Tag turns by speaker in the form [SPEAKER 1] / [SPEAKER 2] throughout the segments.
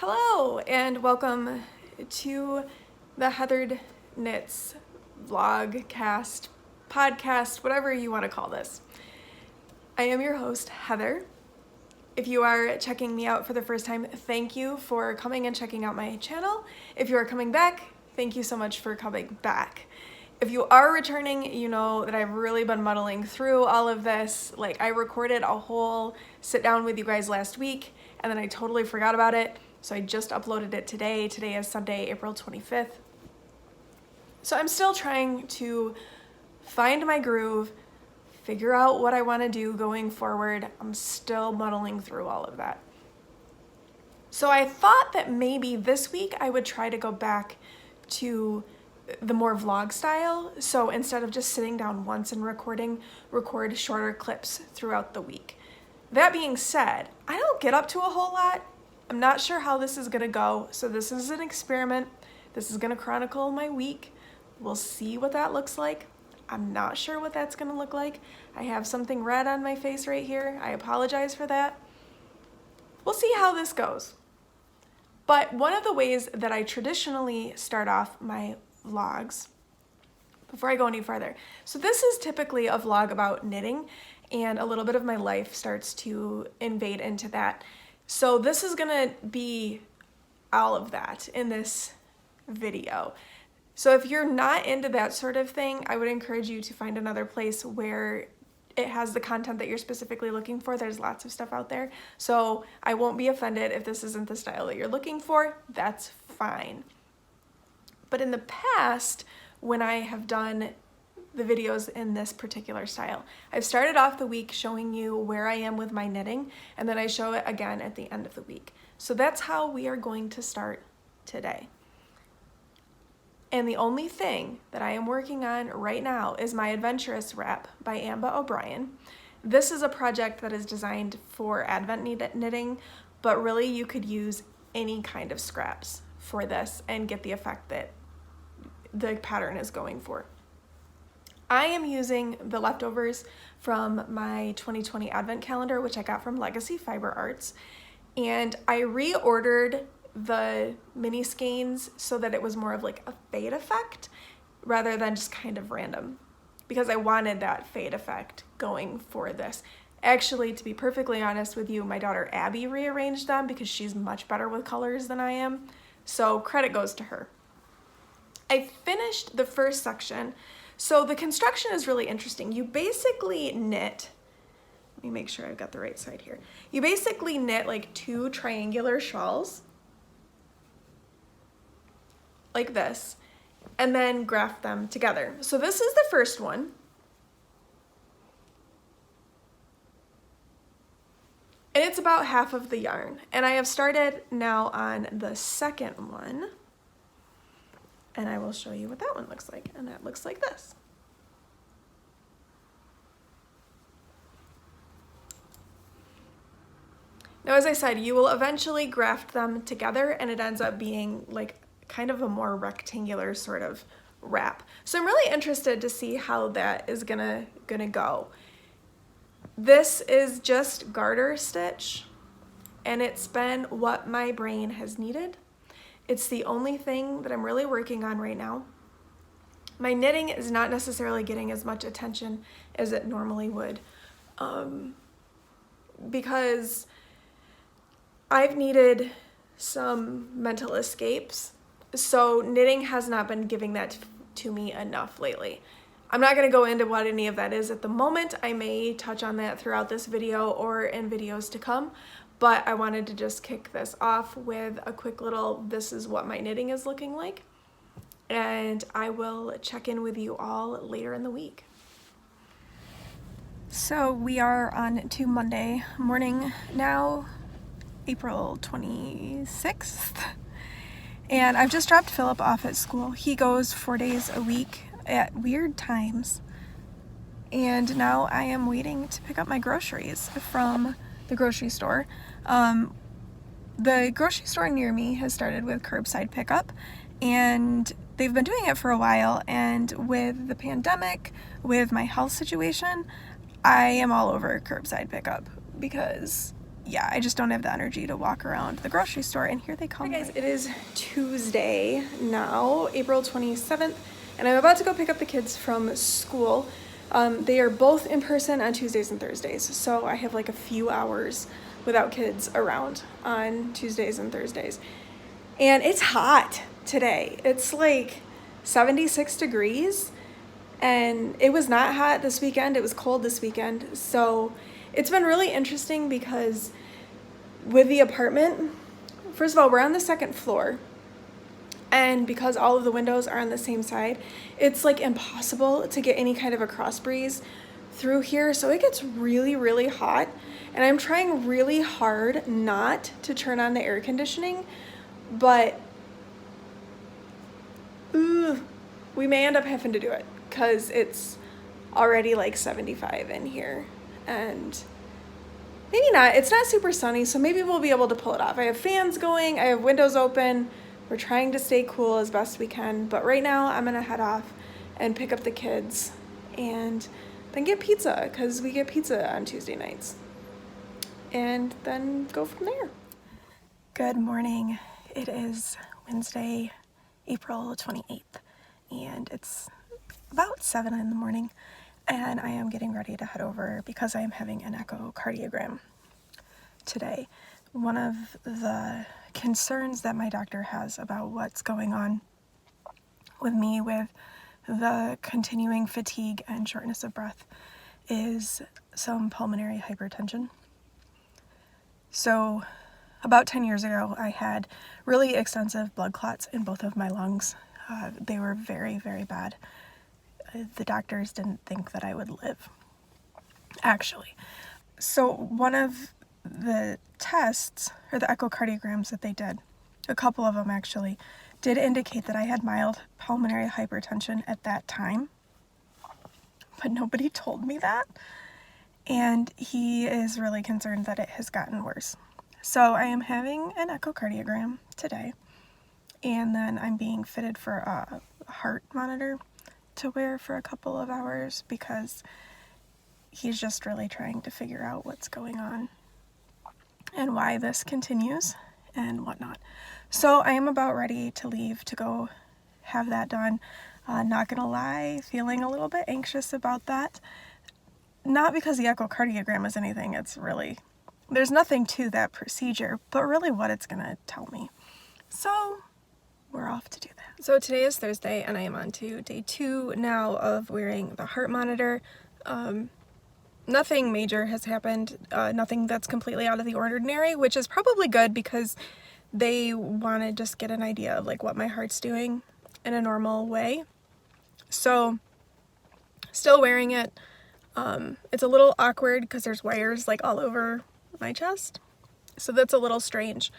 [SPEAKER 1] Hello and welcome to the Heathered Knits vlog, cast, podcast, whatever you want to call this. I am your host, Heather. If you are checking me out for the first time, thank you for coming and checking out my channel. If you are coming back, thank you so much for coming back. If you are returning, you know that I've really been muddling through all of this. Like, I recorded a whole sit down with you guys last week and then I totally forgot about it. So I just uploaded it today. Today is Sunday, April 25th. So I'm still trying to find my groove, figure out what I want to do going forward. I'm still muddling through all of that. So I thought that maybe this week I would try to go back to the more vlog style. So instead of just sitting down once and record shorter clips throughout the week. That being said, I don't get up to a whole lot. I'm not sure how this is gonna go, so this is an experiment. This is gonna chronicle my week. We'll see what that looks like. I'm not sure what that's gonna look like. I have something red on my face right here. I apologize for that. We'll see how this goes. But one of the ways that I traditionally start off my vlogs, before I go any further, so this is typically a vlog about knitting, and a little bit of my life starts to invade into that. So this is gonna be all of that in this video. So if you're not into that sort of thing, I would encourage you to find another place where it has the content that you're specifically looking for. There's lots of stuff out there. So I won't be offended if this isn't the style that you're looking for. That's fine. But in the past, when I have done the videos in this particular style, I've started off the week showing you where I am with my knitting, and then I show it again at the end of the week. So that's how we are going to start today. And the only thing that I am working on right now is my ADVENTurous wrap by Ambah O'Brien. This is a project that is designed for Advent knitting, but really you could use any kind of scraps for this and get the effect that the pattern is going for. I am using the leftovers from my 2020 Advent calendar, which I got from Legacy Fiber Arts, and I reordered the mini skeins so that it was more of like a fade effect rather than just kind of random, because I wanted that fade effect going for this. Actually, to be perfectly honest with you, my daughter Abby rearranged them because she's much better with colors than I am, so credit goes to her. I finished the first section. So the construction is really interesting. You basically knit, let me make sure I've got the right side here. You basically knit like two triangular shawls, like this, and then graft them together. So this is the first one. And it's about half of the yarn. And I have started now on the second one. And I will show you what that one looks like. And that looks like this. Now, as I said, you will eventually graft them together and it ends up being like kind of a more rectangular sort of wrap. So I'm really interested to see how that is gonna go. This is just Garter Stitch, and it's been what my brain has needed. It's the only thing that I'm really working on right now. My knitting is not necessarily getting as much attention as it normally would, because I've needed some mental escapes. So knitting has not been giving that to me enough lately. I'm not gonna go into what any of that is at the moment. I may touch on that throughout this video or in videos to come. But I wanted to just kick this off with a quick little, this is what my knitting is looking like. And I will check in with you all later in the week. So we are on to Monday morning now, April 26th. And I've just dropped Philip off at school. He goes 4 days a week at weird times. And now I am waiting to pick up my groceries from the grocery store. The grocery store near me has started with curbside pickup, and they've been doing it for a while, and with the pandemic, with my health situation, I am all over curbside pickup because yeah, I just don't have the energy to walk around the grocery store, and here they come. Hi guys, it is Tuesday now, April 27th, and I'm about to go pick up the kids from school. They are both in person on Tuesdays and Thursdays, so I have like a few hours without kids around on Tuesdays and Thursdays. And it's hot today. It's like 76 degrees, and it was not hot this weekend. It was cold this weekend. So it's been really interesting because with the apartment, first of all, we're on the second floor, and because all of the windows are on the same side, it's like impossible to get any kind of a cross breeze through here. So it gets really, really hot, and I'm trying really hard not to turn on the air conditioning, but we may end up having to do it because it's already like 75 in here, and maybe not. It's not super sunny, so maybe we'll be able to pull it off. I have fans going, I have windows open. We're trying to stay cool as best we can, but right now I'm gonna head off and pick up the kids and then get pizza, because we get pizza on Tuesday nights, and then go from there. Good morning. It is Wednesday, April 28th, and it's about 7 in the morning, and I am getting ready to head over because I am having an echocardiogram today. One of the concerns that my doctor has about what's going on with me with the continuing fatigue and shortness of breath is some pulmonary hypertension. So about 10 years ago, I had really extensive blood clots in both of my lungs. They were very, very bad. The doctors didn't think that I would live, actually. So one of the tests, or the echocardiograms that they did, a couple of them actually, did indicate that I had mild pulmonary hypertension at that time, but nobody told me that, and he is really concerned that it has gotten worse. So I am having an echocardiogram today, and then I'm being fitted for a heart monitor to wear for a couple of hours because he's just really trying to figure out what's going on and why this continues and whatnot. So I am about ready to leave to go have that done. Not gonna lie, feeling a little bit anxious about that. Not because the echocardiogram is anything, it's really, there's nothing to that procedure, but really what it's gonna tell me. So we're off to do that. So today is Thursday, and I am on to day 2 now of wearing the heart monitor. Nothing major has happened, nothing that's completely out of the ordinary, which is probably good because they want to just get an idea of like what my heart's doing in a normal way. So still wearing it. It's a little awkward because there's wires like all over my chest, so that's a little strange.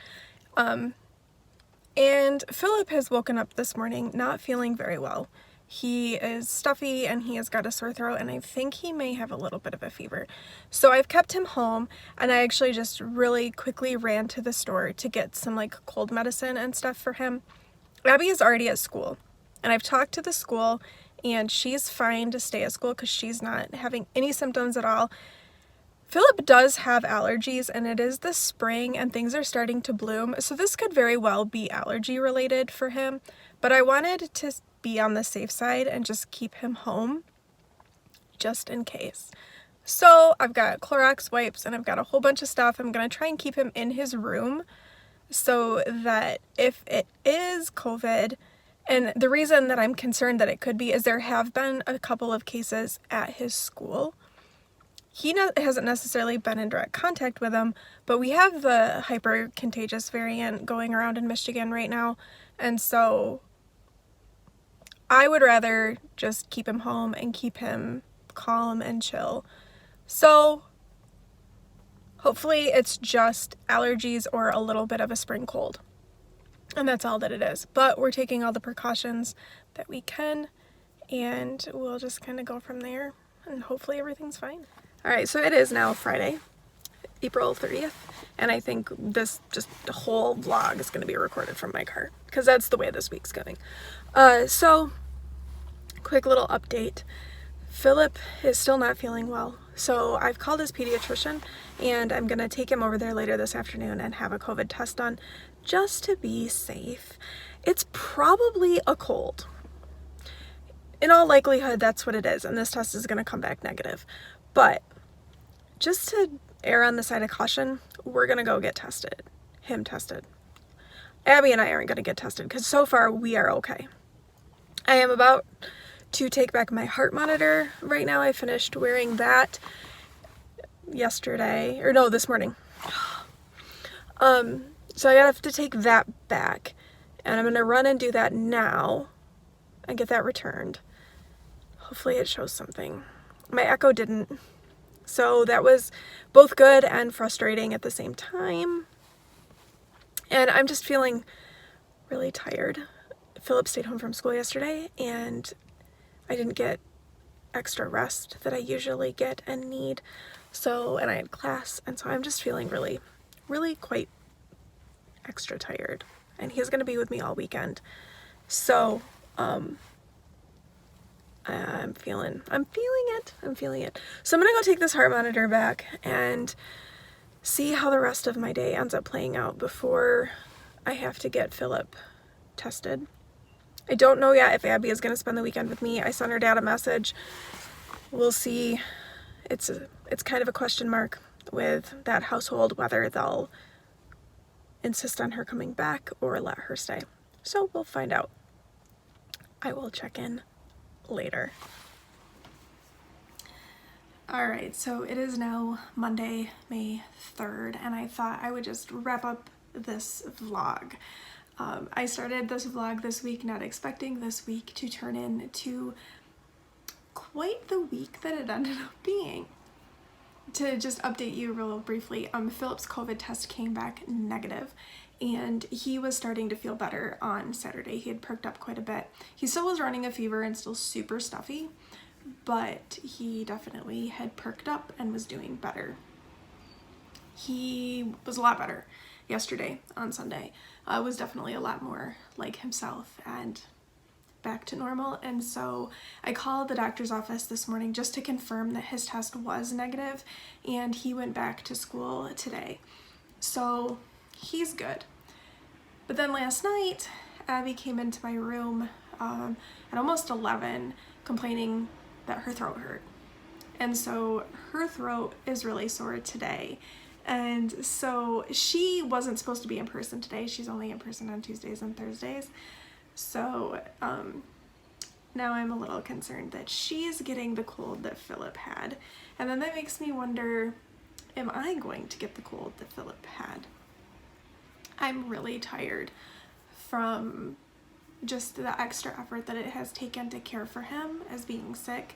[SPEAKER 1] And Philip has woken up this morning not feeling very well. He is stuffy and he has got a sore throat, and I think he may have a little bit of a fever. So I've kept him home, and I actually just really quickly ran to the store to get some like cold medicine and stuff for him. Abby is already at school, and I've talked to the school, and she's fine to stay at school because she's not having any symptoms at all. Philip does have allergies, and it is the spring and things are starting to bloom, so this could very well be allergy related for him, but I wanted to be on the safe side and just keep him home just in case. So I've got Clorox wipes and I've got a whole bunch of stuff. I'm gonna try and keep him in his room so that if it is COVID, and the reason that I'm concerned that it could be is there have been a couple of cases at his school. He hasn't necessarily been in direct contact with them, but we have the hyper contagious variant going around in Michigan right now, and so I would rather just keep him home and keep him calm and chill. So hopefully it's just allergies or a little bit of a spring cold, and that's all that it is. But we're taking all the precautions that we can, and we'll just kind of go from there, and hopefully everything's fine. All right, so it is now Friday, April 30th, and I think this just the whole vlog is going to be recorded from my car because that's the way this week's going. So quick little update. Philip is still not feeling well, so I've called his pediatrician and I'm gonna take him over there later this afternoon and have a COVID test done just to be safe. It's probably a cold. In all likelihood, that's what it is, and this test is gonna come back negative. But just to err on the side of caution, we're gonna go get tested. Him tested. Abby and I aren't gonna get tested because so far we are okay. I am about to take back my heart monitor right now. I finished wearing that this morning. So I have to take that back, and I'm gonna run and do that now and get that returned. Hopefully it shows something. My echo didn't, so that was both good and frustrating at the same time. And I'm just feeling really tired. Philip stayed home from school yesterday, and I didn't get extra rest that I usually get and need. And I had class, and so I'm just feeling really, really quite extra tired. And he's gonna be with me all weekend. So, I'm feeling it. So I'm gonna go take this heart monitor back and see how the rest of my day ends up playing out before I have to get Philip tested. I don't know yet if Abby is going to spend the weekend with me. I sent her dad a message. We'll see. It's kind of a question mark with that household whether they'll insist on her coming back or let her stay. So we'll find out. I will check in later. Alright, so it is now Monday, May 3rd, and I thought I would just wrap up this vlog. I started this vlog this week not expecting this week to turn into quite the week that it ended up being. To just update you real briefly, Philip's COVID test came back negative, and he was starting to feel better on Saturday. He had perked up quite a bit. He still was running a fever and still super stuffy, but he definitely had perked up and was doing better. He was a lot better yesterday on Sunday. Was definitely a lot more like himself and back to normal. And so I called the doctor's office this morning just to confirm that his test was negative, and he went back to school today. So he's good. But then last night, Abby came into my room at almost 11 complaining that her throat hurt. And so her throat is really sore today. And so she wasn't supposed to be in person today. She's only in person on Tuesdays and Thursdays. So now I'm a little concerned that she's getting the cold that Philip had. And then that makes me wonder, am I going to get the cold that Philip had? I'm really tired from just the extra effort that it has taken to care for him as being sick.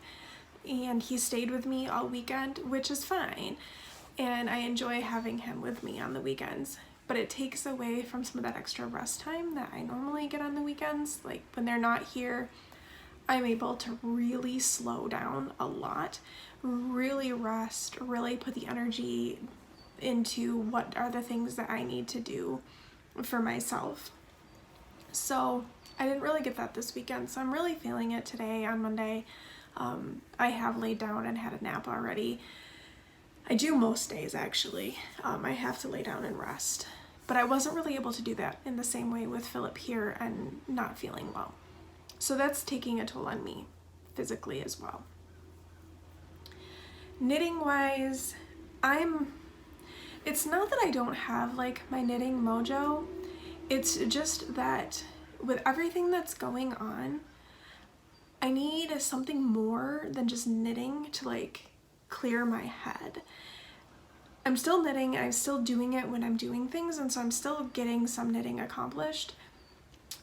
[SPEAKER 1] And he stayed with me all weekend, which is fine. And I enjoy having him with me on the weekends, but it takes away from some of that extra rest time that I normally get on the weekends. Like when they're not here, I'm able to really slow down a lot, really rest, really put the energy into what are the things that I need to do for myself. So I didn't really get that this weekend, so I'm really feeling it today on Monday. I have laid down and had a nap already. I do most days actually. I have to lay down and rest, but I wasn't really able to do that in the same way with Philip here and not feeling well. So that's taking a toll on me physically as well. Knitting wise, it's not that I don't have like my knitting mojo. It's just that with everything that's going on, I need something more than just knitting to like clear my head. I'm still knitting, I'm still doing it when I'm doing things, and so I'm still getting some knitting accomplished,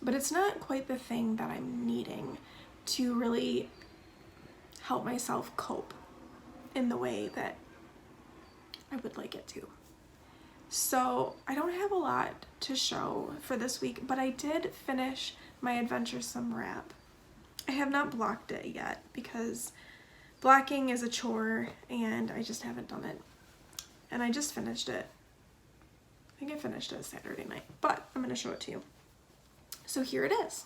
[SPEAKER 1] but it's not quite the thing that I'm needing to really help myself cope in the way that I would like it to. So I don't have a lot to show for this week, but I did finish my Adventuresome wrap. I have not blocked it yet because blocking is a chore and I just haven't done it. And I just finished it. I think I finished it Saturday night, but I'm going to show it to you. So here it is.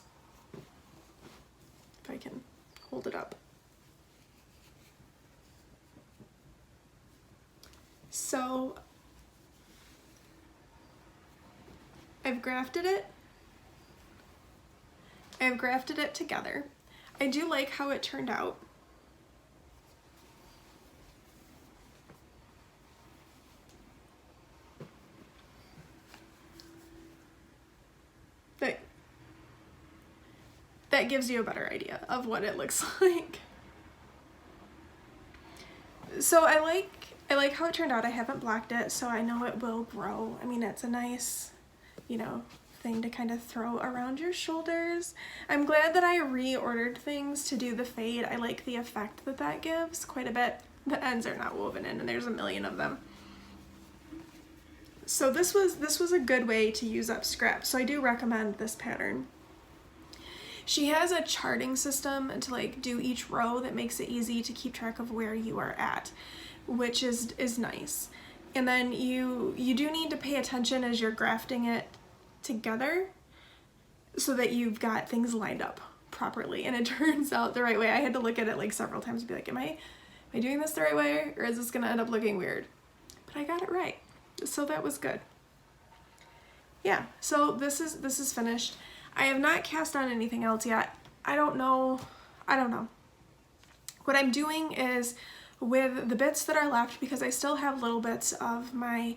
[SPEAKER 1] If I can hold it up. So I've grafted it together. I do like how it turned out. That gives you a better idea of what it looks like. So I like how it turned out. I haven't blocked it, so I know it will grow. I mean, it's a nice, you know, thing to kind of throw around your shoulders. I'm glad that I reordered things to do the fade. I like the effect that that gives quite a bit. The ends are not woven in, and there's a million of them. So this was a good way to use up scraps. So I do recommend this pattern. She has a charting system to like do each row that makes it easy to keep track of where you are at, which is nice. And then you do need to pay attention as you're grafting it together so that you've got things lined up properly and it turns out the right way. I had to look at it like several times and be like, am I doing this the right way, or is this gonna end up looking weird? But I got it right, so that was good. Yeah, so this is finished. I have not cast on anything else yet. I don't know. What I'm doing is with the bits that are left, because I still have little bits of my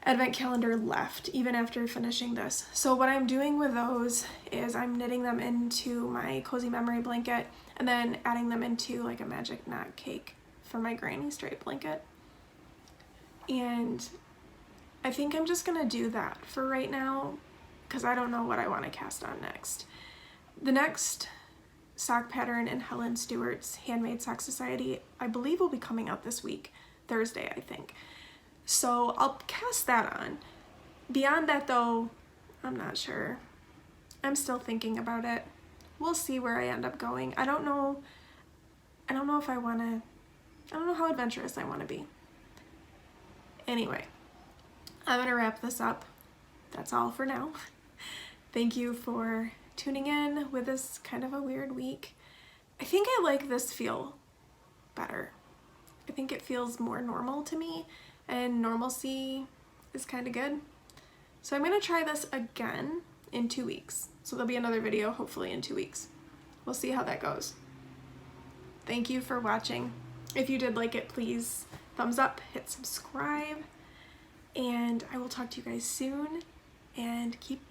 [SPEAKER 1] advent calendar left even after finishing this. So what I'm doing with those is I'm knitting them into my cozy memory blanket and then adding them into like a magic knot cake for my granny stripe blanket. And I think I'm just gonna do that for right now, because I don't know what I want to cast on next. The next sock pattern in Helen Stewart's Handmade Sock Society, I believe, will be coming out this week, Thursday, I think. So I'll cast that on. Beyond that though, I'm not sure. I'm still thinking about it. We'll see where I end up going. I don't know if I don't know how adventurous I want to be. Anyway, I'm gonna wrap this up. That's all for now. Thank you for tuning in with this kind of a weird week. I think I like this feel better. I think it feels more normal to me, and normalcy is kind of good. So I'm gonna try this again in 2 weeks. So there'll be another video hopefully in 2 weeks. We'll see how that goes. Thank you for watching. If you did like it, please thumbs up, hit subscribe, and I will talk to you guys soon, and keep